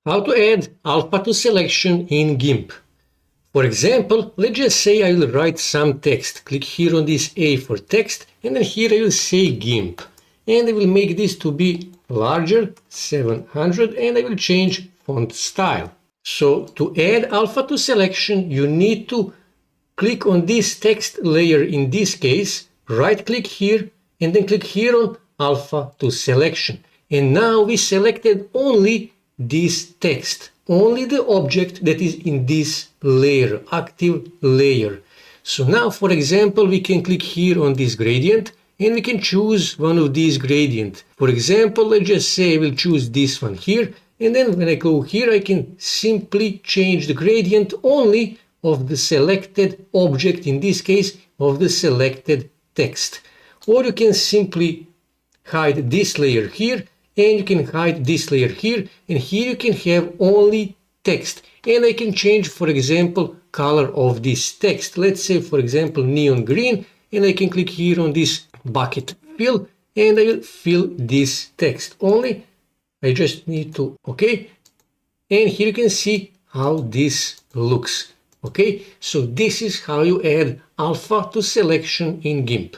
How to add alpha to selection in Gimp. For example, let's just say I will write some text. Click here on this A for text, and then here I will say Gimp. And I will make this to be larger, 700, and I will change font style. So to add alpha to selection, you need to click on this text layer in this case, right click here, and then click here on alpha to selection. And now we selected only this text, only the object that is in this layer, active layer. So now, for example, we can click here on this gradient and we can choose one of these gradients. For example, let's just say I will choose this one here, and then when I go here, I can simply change the gradient only of the selected object, in this case of the selected text. Or you can simply hide this layer here, and you can hide this layer here, and here you can have only text. And I can change, for example, color of this text. Let's say, for example, neon green, and I can click here on this bucket fill, and I will fill this text. Only I just need to, okay? And here you can see how this looks. Okay, so this is how you add alpha to selection in Gimp.